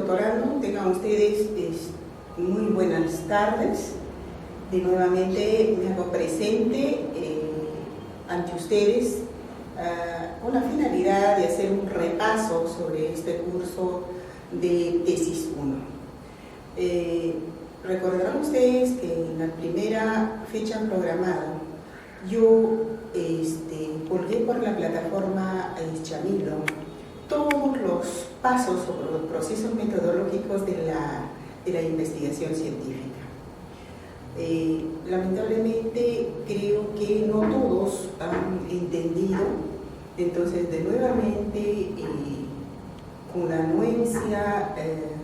doctorando, tengan ustedes muy buenas tardes. De nuevamente me hago presente ante ustedes con la finalidad de hacer un repaso sobre este curso de tesis 1. Recordarán ustedes que en la primera fecha programada yo colgué por la plataforma Chamilo todos los pasos o los procesos metodológicos de la investigación científica. Lamentablemente creo que no todos han entendido, entonces de nuevamente con la anuencia de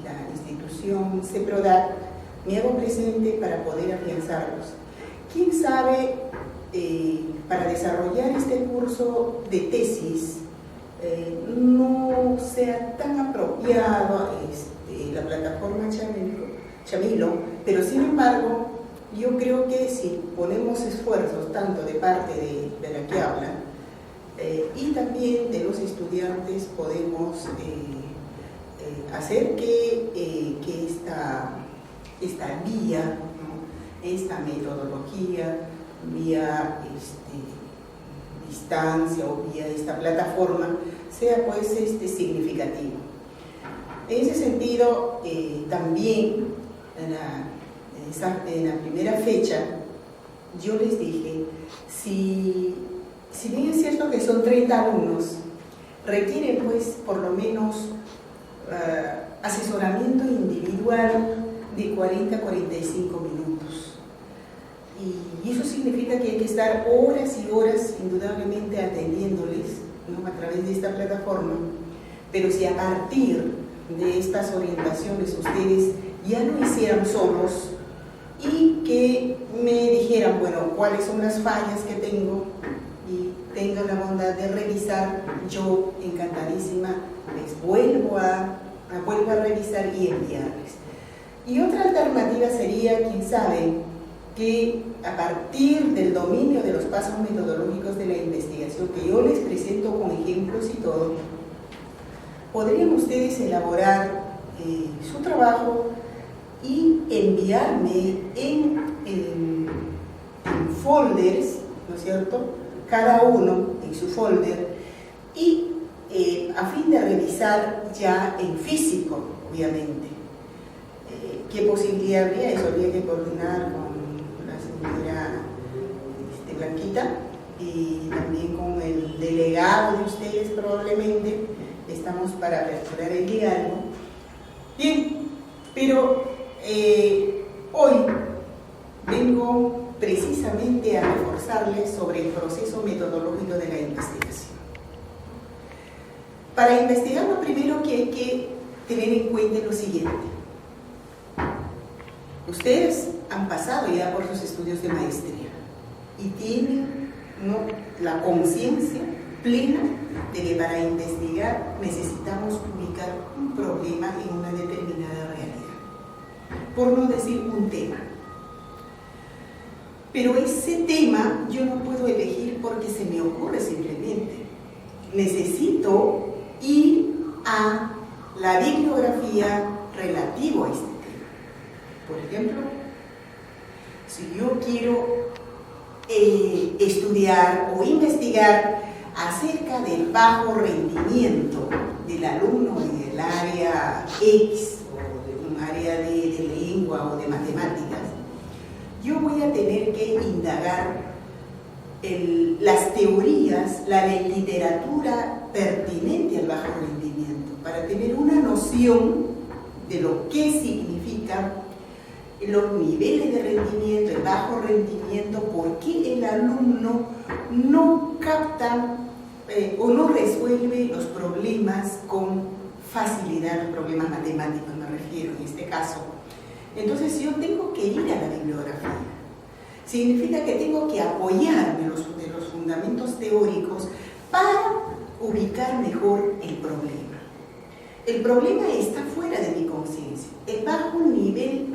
la institución CEPRODAC me hago presente para poder afianzarlos. ¿Quién sabe, para desarrollar este curso de tesis no sea tan apropiado la plataforma Chamilo, pero sin embargo yo creo que si ponemos esfuerzos tanto de parte de la que habla y también de los estudiantes podemos hacer que esta vía, ¿no?, esta metodología, vía distancia o vía esta plataforma sea pues significativo. En ese sentido, también en la primera fecha yo les dije, si bien es cierto que son 30 alumnos, requieren pues por lo menos asesoramiento individual de 40 a 45 minutos. Y eso significa que hay que estar horas y horas indudablemente atendiéndoles, ¿no?, a través de esta plataforma. Pero si a partir de estas orientaciones ustedes ya lo hicieran solos y que me dijeran, bueno, cuáles son las fallas que tengo y tengan la bondad de revisar, yo encantadísima les vuelvo a revisar y enviarles. Y otra alternativa sería, quién sabe, que a partir del dominio de los pasos metodológicos de la investigación que yo les presento con ejemplos y todo, podrían ustedes elaborar su trabajo y enviarme en folders, ¿no es cierto?, cada uno en su folder, y a fin de revisar ya en físico, obviamente. ¿Qué posibilidad habría? Eso habría que coordinar con la señora Blanquita y también con el delegado de ustedes probablemente. Estamos para aperturar el diálogo. Bien, pero hoy vengo precisamente a reforzarles sobre el proceso metodológico de la investigación. Para investigar, lo primero que hay que tener en cuenta es lo siguiente. Ustedes han pasado ya por sus estudios de maestría y tienen, ¿no?, la conciencia plena de que para investigar necesitamos ubicar un problema en una determinada realidad, por no decir un tema. Pero ese tema yo no puedo elegir porque se me ocurre simplemente. Necesito ir a la bibliografía relativa a este tema. Por ejemplo, si yo quiero estudiar o investigar acerca del bajo rendimiento del alumno en el área X o de un área de lengua o de matemáticas, yo voy a tener que indagar las teorías, la literatura pertinente al bajo rendimiento para tener una noción de lo que significa los niveles de rendimiento, el bajo rendimiento, por qué el alumno no capta o no resuelve los problemas con facilidad, los problemas matemáticos me refiero en este caso. Entonces yo tengo que ir a la bibliografía. Significa que tengo que apoyarme de los fundamentos teóricos para ubicar mejor el problema. El problema está fuera de mi conciencia. El bajo nivel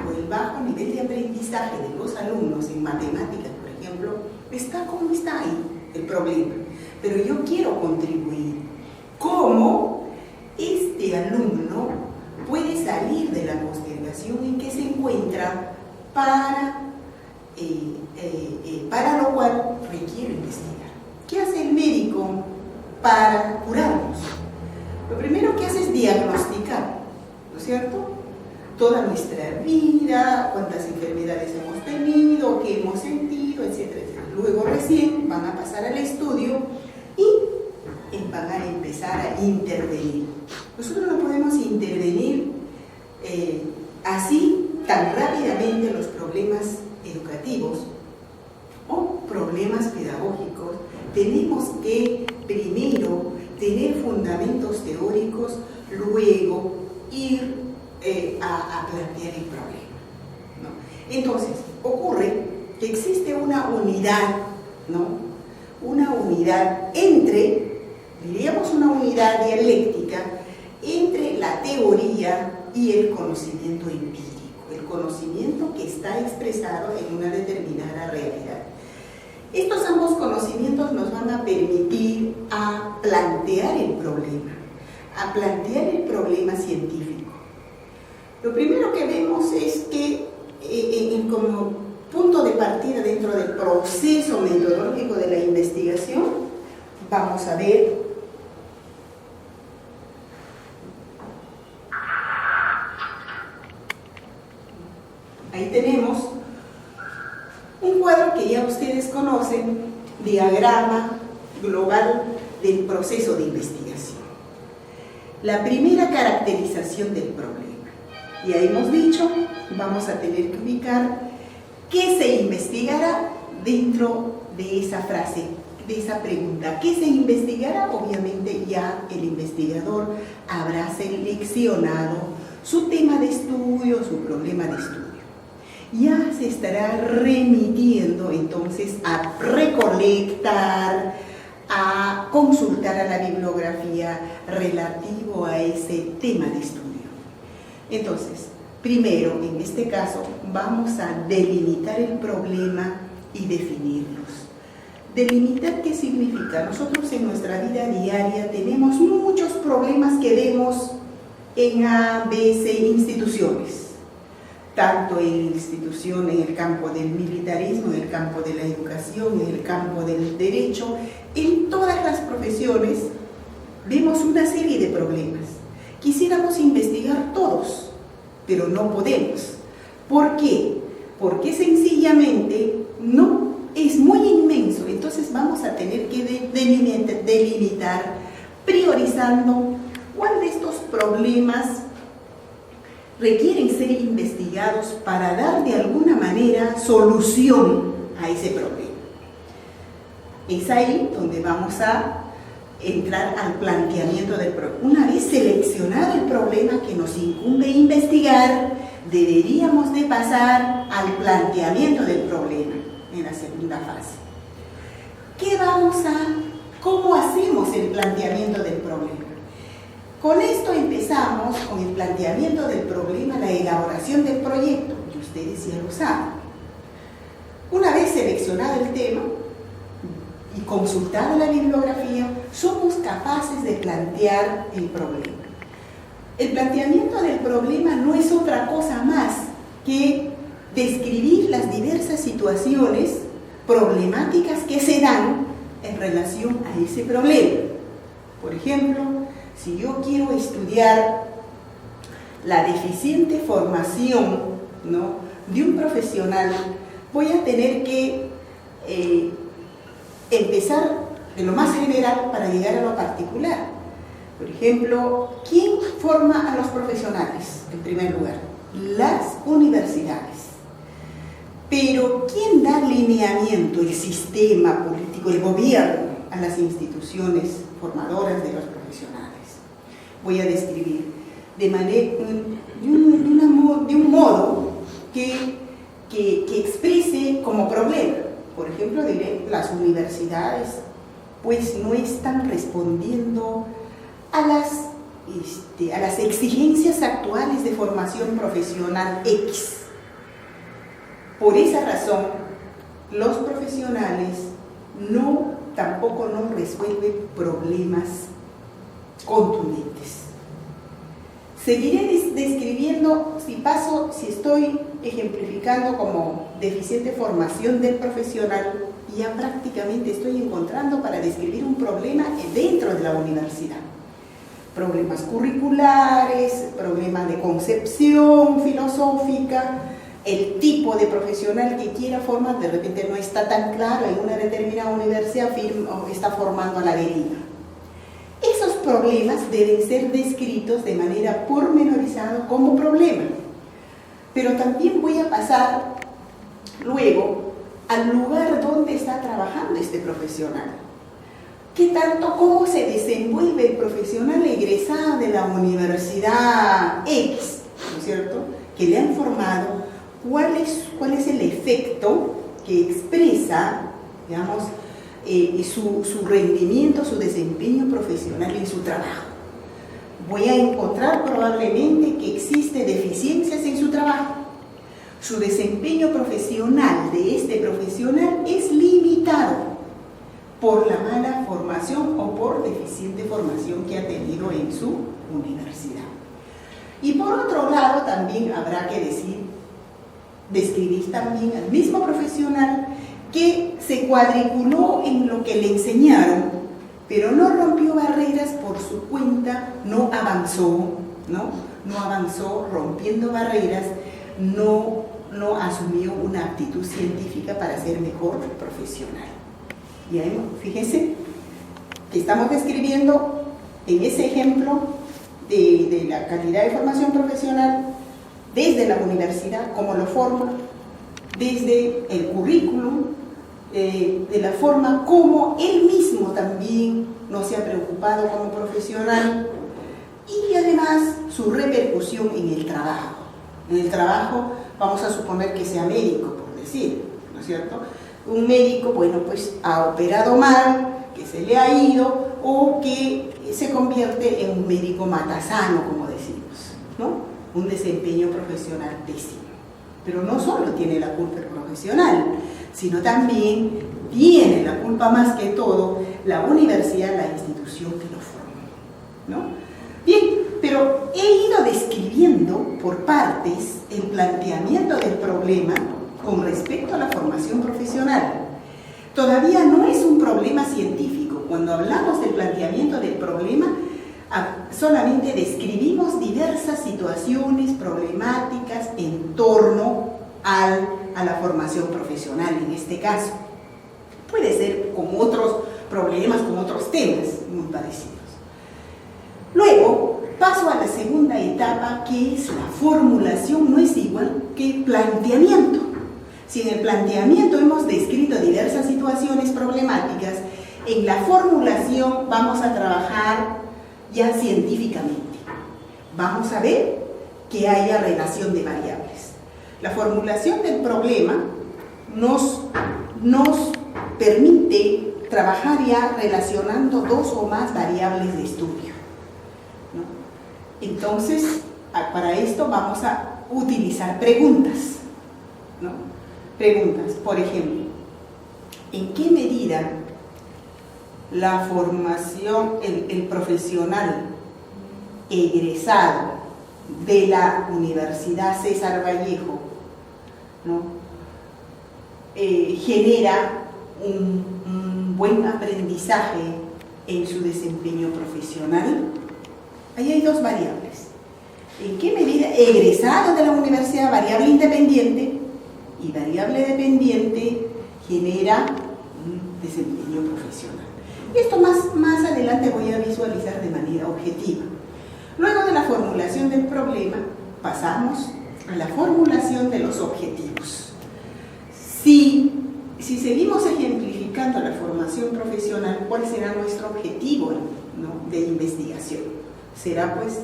de aprendizaje de los alumnos en matemáticas, por ejemplo, está como está ahí el problema. Pero yo quiero contribuir. ¿Cómo este alumno puede salir de la postergación en que se encuentra para lo cual requiere investigar. ¿Qué hace el médico para curarnos? Lo primero que hace es diagnosticar, ¿no es cierto? Toda nuestra vida, cuántas enfermedades hemos tenido, qué hemos sentido, etcétera, etcétera. Luego recién van a pasar al estudio y van a empezar a intervenir. Nosotros no podemos intervenir así tan rápidamente en los problemas educativos o problemas pedagógicos. Tenemos que primero tener fundamentos teóricos, luego ir a plantear el problema, ¿no? Entonces, ocurre que existe una unidad, ¿no? Una unidad entre, diríamos una unidad dialéctica, entre la teoría y el conocimiento empírico, el conocimiento que está expresado en una determinada realidad. Estos ambos conocimientos nos van a permitir a plantear el problema científico. Lo primero que vemos es que como punto de partida dentro del proceso metodológico de la investigación, vamos a ver ahí tenemos un cuadro que ya ustedes conocen, diagrama global del proceso de investigación. La primera caracterización del problema. Ya hemos dicho, vamos a tener que ubicar qué se investigará dentro de esa frase, de esa pregunta. ¿Qué se investigará? Obviamente ya el investigador habrá seleccionado su tema de estudio, su problema de estudio. Ya se estará remitiendo entonces a recolectar, a consultar a la bibliografía relativo a ese tema de estudio. Entonces, primero, en este caso, vamos a delimitar el problema y definirlos. Delimitar, ¿qué significa? Nosotros en nuestra vida diaria tenemos muchos problemas que vemos en A, B, C instituciones. Tanto en el campo del militarismo, en el campo de la educación, en el campo del derecho, en todas las profesiones vemos una serie de problemas. Quisiéramos investigar todos, pero no podemos. ¿Por qué? Porque sencillamente no, es muy inmenso. Entonces vamos a tener que delimitar, priorizando cuál de estos problemas requieren ser investigados para dar de alguna manera solución a ese problema. Es ahí donde vamos a entrar al planteamiento del problema. Una vez seleccionado el problema que nos incumbe investigar, deberíamos de pasar al planteamiento del problema en la segunda fase. ¿Cómo hacemos el planteamiento del problema? Con esto empezamos con el planteamiento del problema, la elaboración del proyecto, y ustedes ya lo saben. Una vez seleccionado el tema y consultada la bibliografía, somos capaces de plantear el problema. El planteamiento del problema no es otra cosa más que describir las diversas situaciones problemáticas que se dan en relación a ese problema. Por ejemplo, si yo quiero estudiar la deficiente formación, ¿no?, de un profesional, voy a tener que empezar de lo más general para llegar a lo particular. Por ejemplo, ¿quién forma a los profesionales? En primer lugar, las universidades. Pero ¿quién da lineamiento, el sistema político, el gobierno, a las instituciones formadoras de los profesionales? Voy a describir de un modo que exprese como problema. Por ejemplo, diré, las universidades pues no están respondiendo a las exigencias actuales de formación profesional X. Por esa razón, los profesionales tampoco no resuelven problemas contundentes. Seguiré describiendo, si estoy ejemplificando como deficiente formación del profesional, ya prácticamente estoy encontrando para describir un problema dentro de la universidad. Problemas curriculares, problemas de concepción filosófica, el tipo de profesional que quiera formar, de repente no está tan claro en una determinada universidad o está formando a la deriva. Esos problemas deben ser descritos de manera pormenorizada como problema. Pero también voy a pasar luego al lugar donde está trabajando este profesional. ¿Qué tanto, cómo se desenvuelve el profesional egresado de la universidad X, ¿no es cierto?, que le han formado? ¿Cuál es el efecto que expresa, digamos, su rendimiento, su desempeño profesional en su trabajo? Voy a encontrar probablemente que existe deficiencias en su trabajo. Su desempeño profesional de este profesional es limitado por la mala formación o por deficiente formación que ha tenido en su universidad. Y por otro lado, también habrá que describir también al mismo profesional que se cuadriculó en lo que le enseñaron, pero no rompió barreras por su cuenta, no avanzó rompiendo barreras, no asumió una actitud científica para ser mejor profesional. Y ahí, fíjense que estamos describiendo en ese ejemplo de la calidad de formación profesional desde la universidad, cómo lo forma, desde el currículum, de la forma como él mismo también no se ha preocupado como profesional, y además su repercusión en el trabajo. En el trabajo, vamos a suponer que sea médico, por decir, ¿no es cierto? Un médico, bueno, pues ha operado mal, que se le ha ido, o que se convierte en un médico matasano, como decimos, ¿no? Un desempeño profesional pésimo. Pero no solo tiene la culpa el profesional, sino también tiene la culpa más que todo la universidad, la institución que lo formó, ¿no? Bien, pero he ido describiendo por partes el planteamiento del problema con respecto a la formación profesional. Todavía no es un problema científico. Cuando hablamos del planteamiento del problema, solamente describimos diversas situaciones problemáticas en torno a la formación profesional en este caso. Puede ser con otros problemas, con otros temas muy parecidos. Luego paso a la segunda etapa, que es la formulación. No es igual que planteamiento. Si en el planteamiento hemos descrito diversas situaciones problemáticas, en la formulación vamos a trabajar ya científicamente. Vamos a ver que haya relación de variables. La formulación del problema nos permite trabajar ya relacionando dos o más variables de estudio, ¿no? Entonces, para esto vamos a utilizar preguntas, ¿no? Preguntas, por ejemplo, ¿en qué medida la formación, el profesional egresado de la Universidad César Vallejo, ¿no?, genera un buen aprendizaje en su desempeño profesional? Ahí hay dos variables. ¿En qué medida egresado de la universidad, variable independiente, y variable dependiente, genera un desempeño profesional? Esto más adelante voy a visualizar de manera objetiva. Luego de la formulación del problema, pasamos a la formulación de los objetivos. Si seguimos ejemplificando la formación profesional, ¿cuál será nuestro objetivo, ¿no?, de investigación? Será pues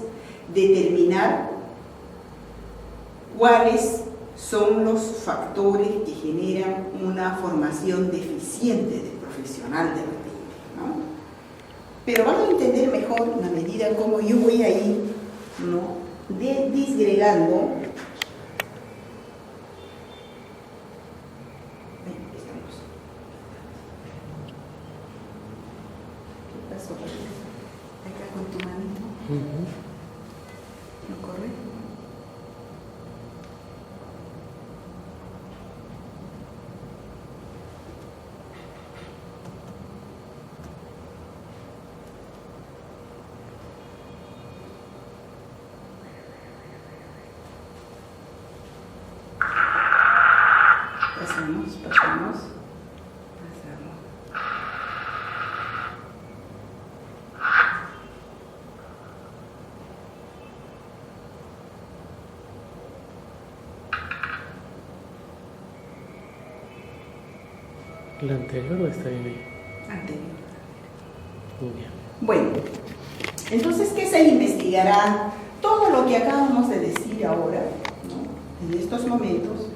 determinar cuáles son los factores que generan una formación deficiente del profesional de repente, ¿no? Pero van a entender mejor en la medida como yo voy a ir, ¿no?, disgregando. ¿Qué pasó? Acá con tu mano. No Pasamos. ¿La anterior o está bien ahí? Anterior. Muy bien. Bueno, entonces, ¿qué se investigará? Todo lo que acabamos de decir ahora, ¿no?, en estos momentos,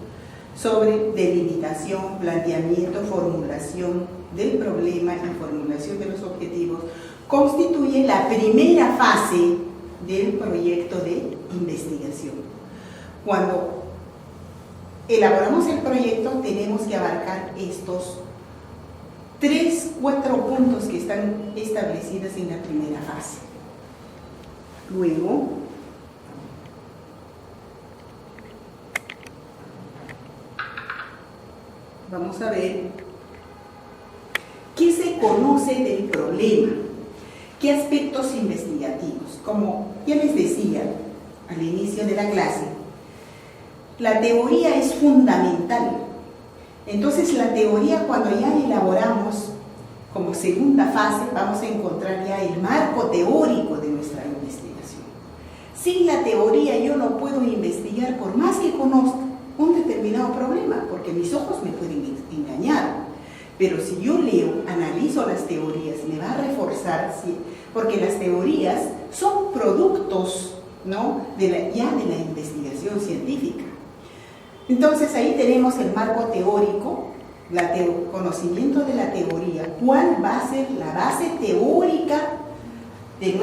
sobre delimitación, planteamiento, formulación del problema y formulación de los objetivos, constituye la primera fase del proyecto de investigación. Cuando elaboramos el proyecto, tenemos que abarcar estos 4 puntos que están establecidos en la primera fase. Luego, vamos a ver qué se conoce del problema, qué aspectos investigativos. Como ya les decía al inicio de la clase, la teoría es fundamental. Entonces, la teoría, cuando ya elaboramos como segunda fase, vamos a encontrar ya el marco teórico de nuestra investigación. Sin la teoría yo no puedo investigar por más que conozca un determinado problema, porque mis ojos me pueden engañar. Pero si yo leo, analizo las teorías, me va a reforzar, ¿sí?, porque las teorías son productos, ¿no?, de la investigación científica. Entonces ahí tenemos el marco teórico, conocimiento de la teoría, cuál va a ser la base teórica de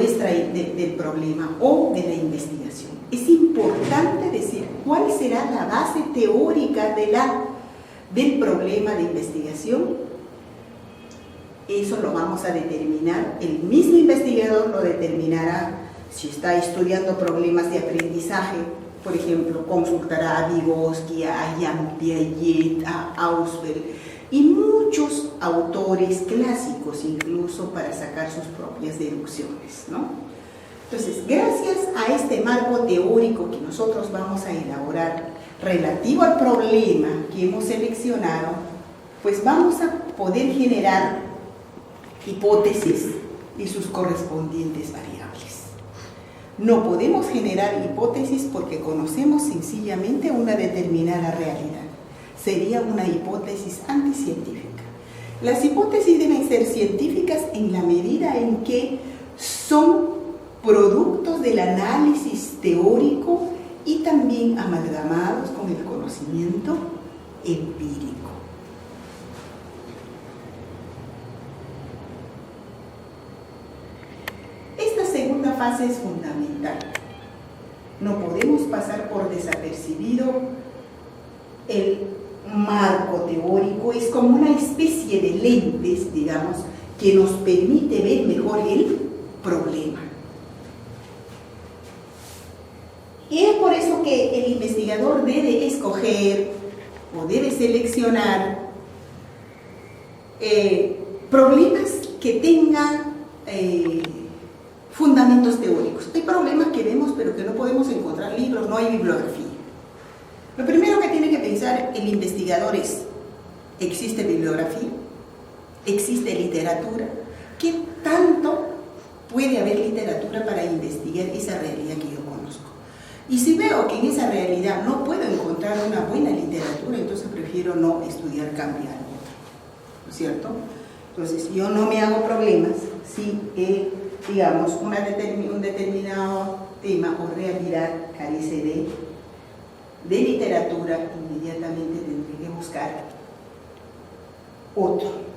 del problema o de la investigación. Es importante decir cuál será la base teórica del problema de investigación. Eso lo vamos a determinar, el mismo investigador lo determinará. Si está estudiando problemas de aprendizaje, por ejemplo, consultará a Vygotsky, a Jean Piaget, a Ausubel y muchos autores clásicos incluso para sacar sus propias deducciones, ¿no? Entonces, gracias a este marco teórico que nosotros vamos a elaborar relativo al problema que hemos seleccionado, pues vamos a poder generar hipótesis y sus correspondientes variables. No podemos generar hipótesis porque conocemos sencillamente una determinada realidad. Sería una hipótesis anticientífica. Las hipótesis deben ser científicas en la medida en que son productos del análisis teórico y también amalgamados con el conocimiento empírico. Esta segunda fase es fundamental. No podemos pasar por desapercibido el marco teórico. Es como una especie de lentes, digamos, que nos permite ver mejor el problema. Y es por eso que el investigador debe escoger o debe seleccionar problemas que tengan fundamentos teóricos. Hay problemas que vemos pero que no podemos encontrar libros, no hay bibliografía. Lo primero que tiene que pensar el investigador es: ¿existe bibliografía? ¿Existe literatura? ¿Qué tanto puede haber literatura para investigar esa realidad que yo conozco? Y si veo que en esa realidad no puedo encontrar una buena literatura, entonces prefiero no estudiar, cambiar otra, ¿no es cierto? Entonces yo no me hago problemas si, digamos, un determinado tema o realidad carece de literatura, inmediatamente tendré que buscar otro.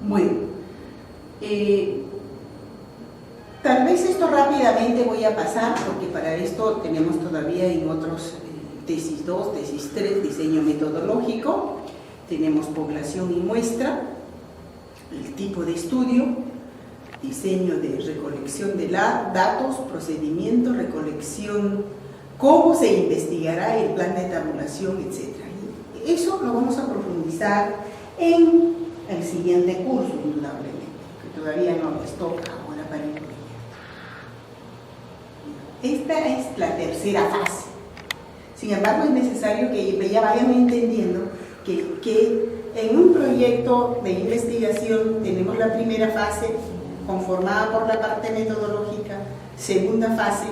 Bueno, tal vez esto rápidamente voy a pasar, porque para esto tenemos todavía en otros tesis 2, tesis 3, diseño metodológico, tenemos población y muestra, el tipo de estudio, diseño de recolección de datos, procedimiento, recolección, cómo se investigará el plan de tabulación, etc. Y eso lo vamos a profundizar en el siguiente curso, indudablemente, que todavía no les toca ahora para incluir. Esta es la tercera fase. Sin embargo, es necesario que ya vayan entendiendo que en un proyecto de investigación tenemos la primera fase conformada por la parte metodológica, segunda fase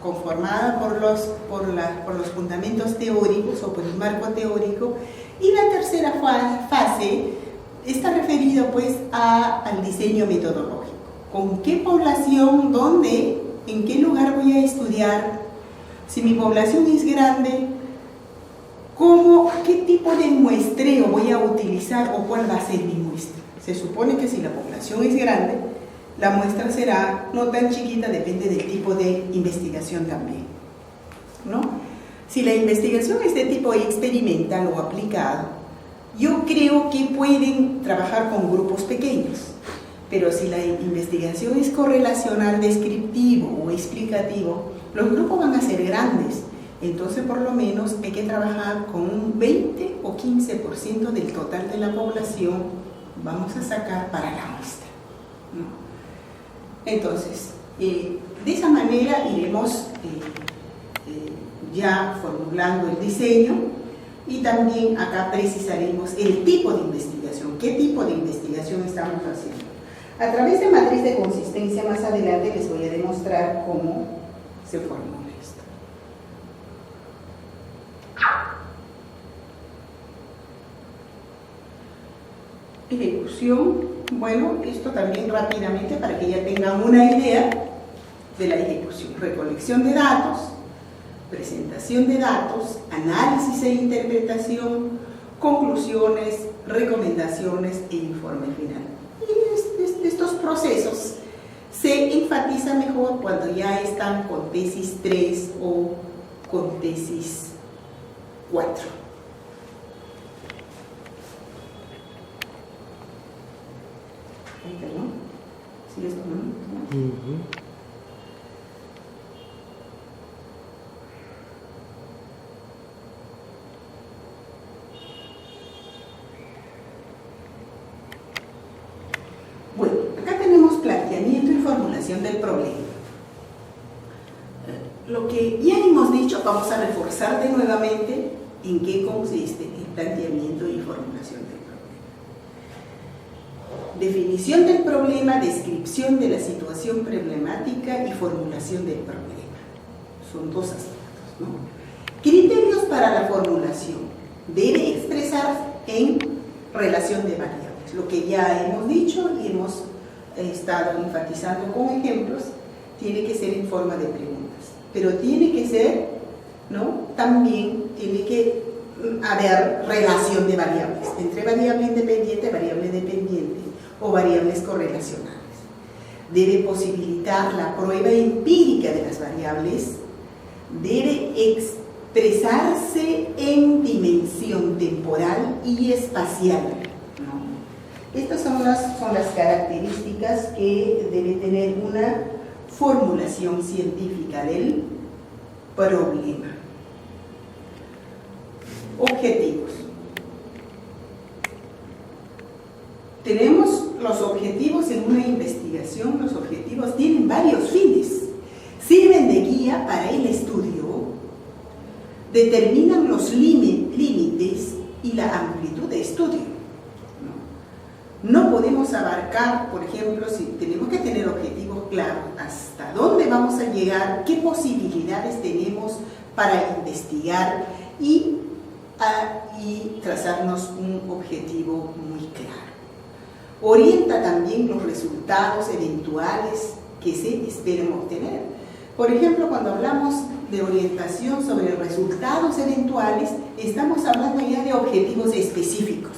conformada por los fundamentos teóricos o por el marco teórico, y la tercera fase está referida pues al diseño metodológico. ¿Con qué población? ¿Dónde? ¿En qué lugar voy a estudiar? Si mi población es grande, ¿qué tipo de muestreo voy a utilizar o cuál va a ser mi muestra? Se supone que si la población es grande, la muestra será no tan chiquita, depende del tipo de investigación también, ¿no? Si la investigación es de tipo experimental o aplicado, yo creo que pueden trabajar con grupos pequeños, pero si la investigación es correlacional, descriptivo o explicativo, los grupos van a ser grandes. Entonces, por lo menos, hay que trabajar con un 20 o 15% del total de la población vamos a sacar para la muestra, ¿no? Entonces, de esa manera iremos ya formulando el diseño, y también acá precisaremos el tipo de investigación, qué tipo de investigación estamos haciendo. A través de matriz de consistencia más adelante les voy a demostrar cómo se formula esto. Ejecución, bueno, esto también rápidamente para que ya tengan una idea de la ejecución. Recolección de datos, presentación de datos, análisis e interpretación, conclusiones, recomendaciones e informe final. Y estos procesos se enfatizan mejor cuando ya están con tesis 3 o con tesis 4. ¿Perdón? ¿Sí esto no? Bueno, acá tenemos planteamiento y formulación del problema. Lo que ya hemos dicho, vamos a reforzar de nuevamente en qué consiste el planteamiento y formulación del problema. Definición del problema, descripción de la situación problemática y formulación del problema. Son dos aspectos, ¿no? Criterios para la formulación. Debe expresar en relación de variables. Lo que ya hemos dicho y hemos estado enfatizando con ejemplos, tiene que ser en forma de preguntas, pero tiene que ser, ¿no? También tiene que haber relación de variables, entre variable dependiente o variables correlacionales. Debe posibilitar la prueba empírica de las variables, debe expresarse en dimensión temporal y espacial. Estas son las características que debe tener una formulación científica del problema. Objetivos. Tenemos los objetivos en una investigación. Los objetivos tienen varios fines. Sirven de guía para el estudio, determinan los límites y la amplitud de estudio. No podemos abarcar, por ejemplo, si tenemos que tener objetivos claros, hasta dónde vamos a llegar, qué posibilidades tenemos para investigar y trazarnos un objetivo muy claro. Orienta también los resultados eventuales que se esperan obtener. Por ejemplo, cuando hablamos de orientación sobre resultados eventuales, estamos hablando ya de objetivos específicos.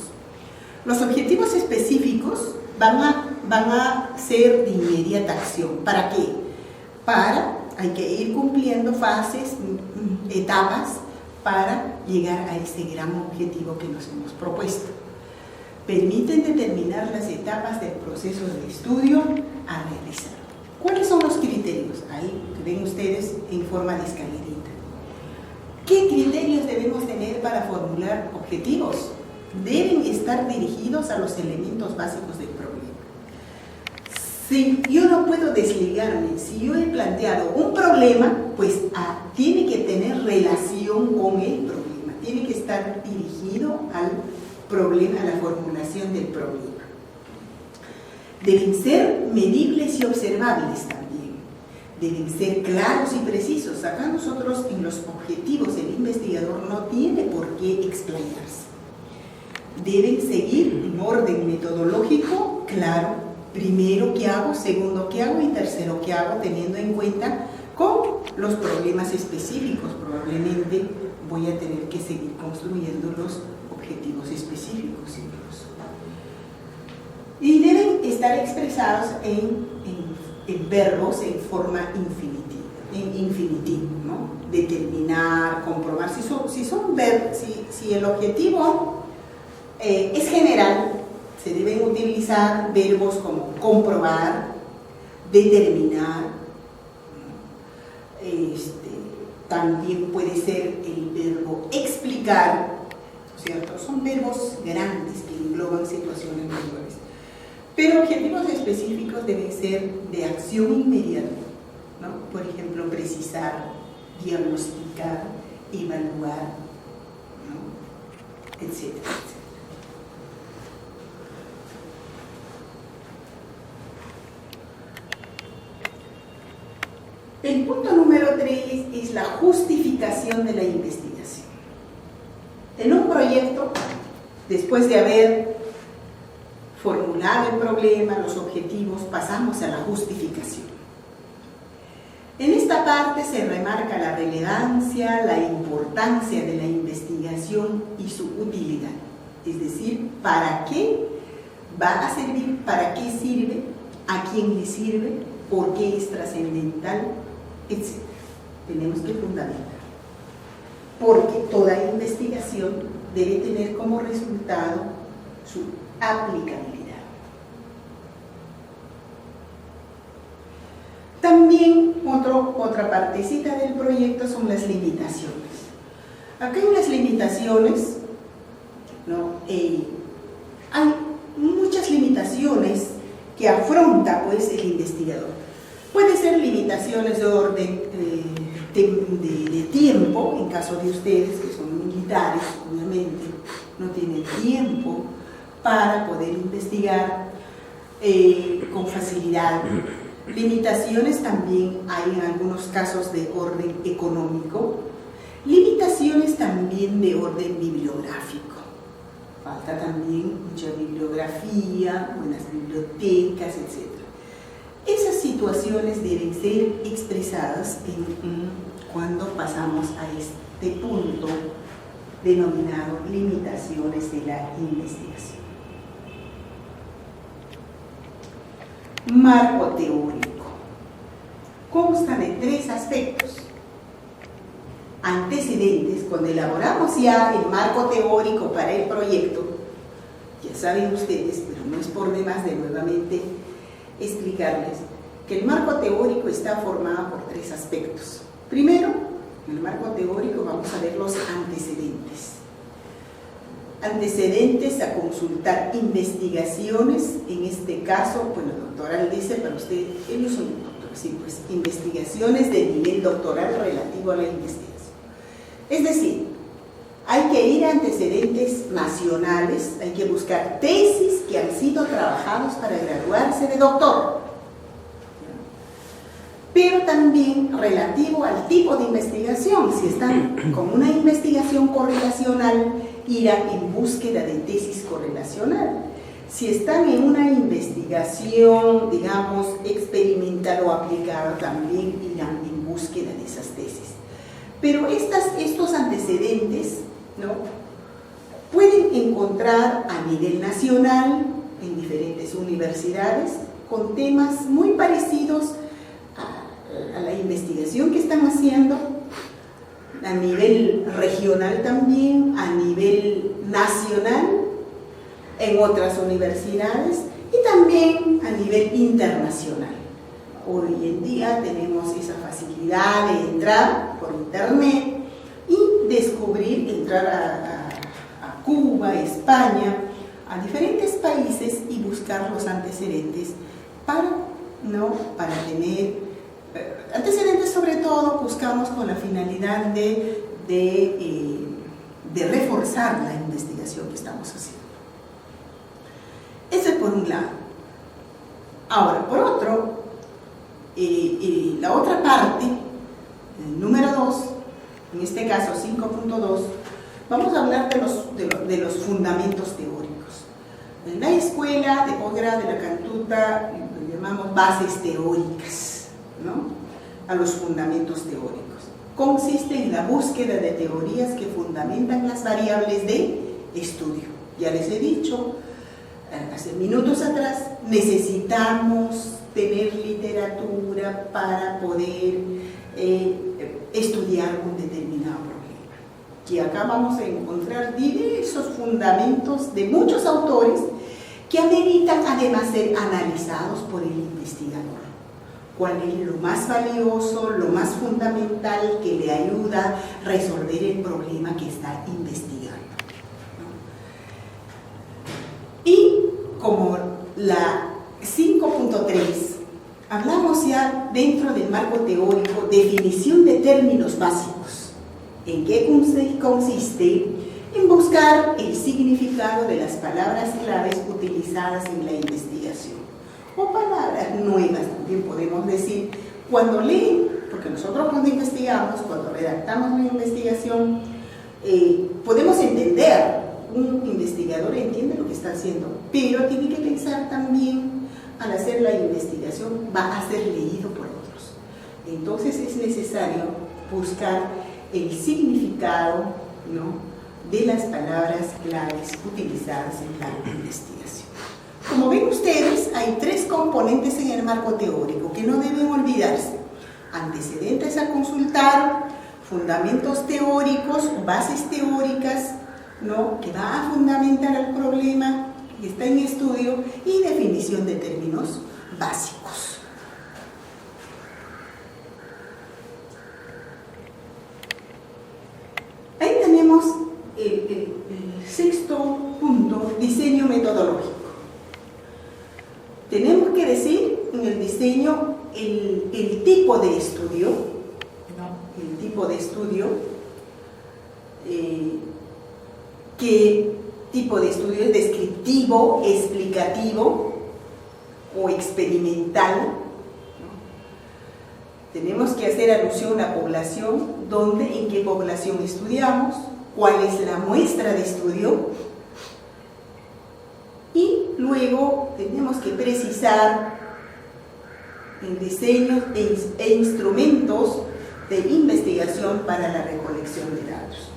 Los objetivos específicos van a ser de inmediata acción. ¿Para qué? Hay que ir cumpliendo fases, etapas, para llegar a ese gran objetivo que nos hemos propuesto. Permiten determinar las etapas del proceso de estudio a realizar. ¿Cuáles son los criterios? Ahí ven ustedes en forma de escalerita. ¿Qué criterios debemos tener para formular objetivos? Deben estar dirigidos a los elementos básicos del problema. Si yo no puedo desligarme, si yo he planteado un problema, pues tiene que tener relación con el problema, tiene que estar dirigido al problema, a la formulación del problema. Deben ser medibles y observables también, deben ser claros y precisos. Acá nosotros en los objetivos el investigador no tiene por qué explayarse. Deben seguir un orden metodológico claro. Primero, ¿qué hago? Segundo, ¿qué hago? Y tercero, ¿qué hago? Teniendo en cuenta con los problemas específicos. Probablemente voy a tener que seguir construyendo los objetivos específicos incluso. Y deben estar expresados en verbos en forma infinitiva, en infinitivo, ¿no? Determinar, comprobar. Si el objetivo es general, se deben utilizar verbos como comprobar, determinar, también puede ser el verbo explicar, ¿cierto? Son verbos grandes que engloban situaciones mayores. Pero objetivos específicos deben ser de acción inmediata, ¿no? Por ejemplo, precisar, diagnosticar, evaluar, ¿no? Etcétera. El punto número 3 es la justificación de la investigación. En un proyecto, después de haber formulado el problema, los objetivos, pasamos a la justificación. En esta parte se remarca la relevancia, la importancia de la investigación y su utilidad. Es decir, ¿para qué va a servir? ¿Para qué sirve? ¿A quién le sirve? ¿Por qué es trascendental? Etc. Tenemos que fundamentar. Porque toda investigación debe tener como resultado su aplicabilidad. También otra partecita del proyecto son las limitaciones. Acá hay unas limitaciones, ¿no? Hay muchas limitaciones que afronta pues el investigador. Puede ser limitaciones de orden de tiempo, en caso de ustedes que son militares, obviamente no tienen tiempo para poder investigar con facilidad. Limitaciones también hay en algunos casos de orden económico, limitaciones también de orden bibliográfico. Falta también mucha bibliografía, buenas bibliotecas, etc. Esas situaciones deben ser expresadas cuando pasamos a este punto denominado limitaciones de la investigación. Marco teórico. Consta de 3 aspectos. Antecedentes, cuando elaboramos ya el marco teórico para el proyecto, ya saben ustedes, pero no es por demás de nuevamente explicarles que el marco teórico está formado por 3 aspectos. Primero, en el marco teórico vamos a ver los antecedentes. Antecedentes a consultar investigaciones, en este caso, bueno, doctoral dice, para usted, ellos son doctores, sí, pues investigaciones de nivel doctoral relativo a la investigación. Es decir, hay que ir a antecedentes nacionales, hay que buscar tesis que han sido trabajados para graduarse de doctor, pero también relativo al tipo de investigación. Si están con una investigación correlacional, irán en búsqueda de tesis correlacional. Si están en una investigación, digamos, experimental o aplicada, también irán en búsqueda de esas tesis. Pero estos antecedentes, ¿no?, pueden encontrar a nivel nacional, en diferentes universidades, con temas muy parecidos a la investigación que están haciendo, a nivel regional también, a nivel nacional, en otras universidades y también a nivel internacional. Hoy en día tenemos esa facilidad de entrar por internet y descubrir, entrar a Cuba, España, a diferentes países y buscar los antecedentes para ¿no? Para tener antecedentes, sobre todo buscamos con la finalidad de reforzar la investigación que estamos haciendo. Eso es por un lado. Ahora, por otro, la otra parte, el número 2, en este caso 5.2, vamos a hablar de los fundamentos teóricos. En la escuela de posgrado de la Cantuta lo llamamos bases teóricas, ¿no? A los fundamentos teóricos. Consiste en la búsqueda de teorías que fundamentan las variables de estudio. Ya les he dicho hace minutos atrás, necesitamos tener literatura para poder estudiar un determinado problema. Y acá vamos a encontrar diversos fundamentos de muchos autores que ameritan además ser analizados por el investigador. ¿Cuál es lo más valioso, lo más fundamental que le ayuda a resolver el problema que está investigando? Y como la 5.3, hablamos ya dentro del marco teórico, definición de términos básicos. ¿En qué consiste? En buscar el significado de las palabras claves utilizadas en la investigación. O palabras nuevas, también podemos decir, cuando leen, porque nosotros cuando investigamos, cuando redactamos una investigación, podemos entender, un investigador entiende lo que está haciendo, pero tiene que pensar también, al hacer la investigación, va a ser leído por otros. Entonces es necesario buscar el significado, ¿no?, de las palabras claves utilizadas en la investigación. Como ven ustedes, hay 3 componentes en el marco teórico que no deben olvidarse: antecedentes a consultar, fundamentos teóricos, bases teóricas, ¿no?, que va a fundamentar el problema que está en estudio, y definición de términos básicos. Ahí tenemos el 6.º punto, diseño metodológico. Tenemos que decir en el diseño el tipo de estudio, ¿no?, el tipo de estudio, qué tipo de estudio es: descriptivo, explicativo o experimental, ¿no? Tenemos que hacer alusión a población, dónde, en qué población estudiamos, cuál es la muestra de estudio, y luego tenemos que precisar el diseño e instrumentos de investigación para la recolección de datos.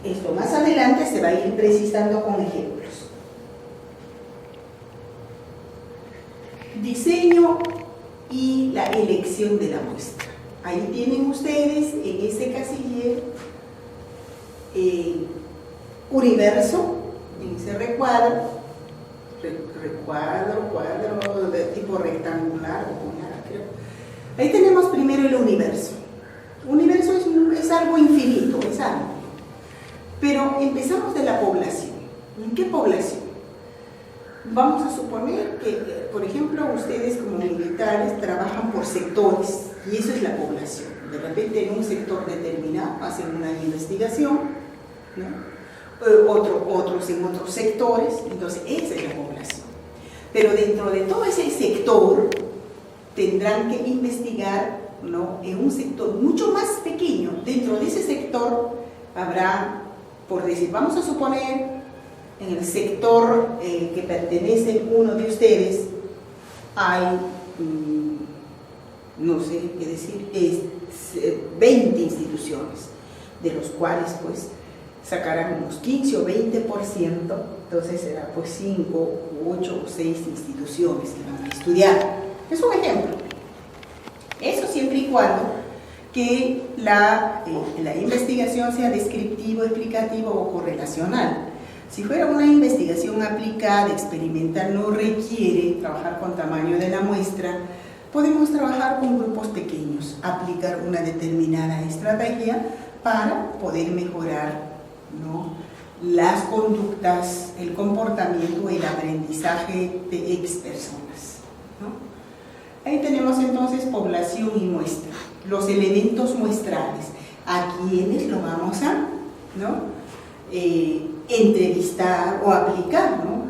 Esto más adelante se va a ir precisando con ejemplos. Diseño y la elección de la muestra. Ahí tienen ustedes en ese casillero universo, en ese recuadro de tipo rectangular o cuadrado, creo. Ahí tenemos primero el universo. Universo es algo infinito, es algo. Pero empezamos de la población. ¿En qué población? Vamos a suponer que, por ejemplo, ustedes como militares trabajan por sectores, y eso es la población. De repente en un sector determinado hacen una investigación, ¿no?, otros en otros sectores, entonces esa es la población. Pero dentro de todo ese sector tendrán que investigar, ¿no?, en un sector mucho más pequeño. Dentro de ese sector habrá, por decir, vamos a suponer, en el sector que pertenece uno de ustedes, hay, no sé qué decir, 20 instituciones, de los cuales pues sacarán unos 15 o 20%, entonces será pues 5, 8 o 6 instituciones que van a estudiar. Es un ejemplo. Eso siempre y cuando que la investigación sea descriptivo, explicativo o correlacional. Si fuera una investigación aplicada, experimental, no requiere trabajar con tamaño de la muestra, podemos trabajar con grupos pequeños, aplicar una determinada estrategia para poder mejorar, ¿no?, las conductas, el comportamiento, el aprendizaje de ex personas, ¿no? Ahí tenemos entonces población y muestra, los elementos muestrales, a quienes lo vamos a, ¿no? Entrevistar o aplicar, ¿no?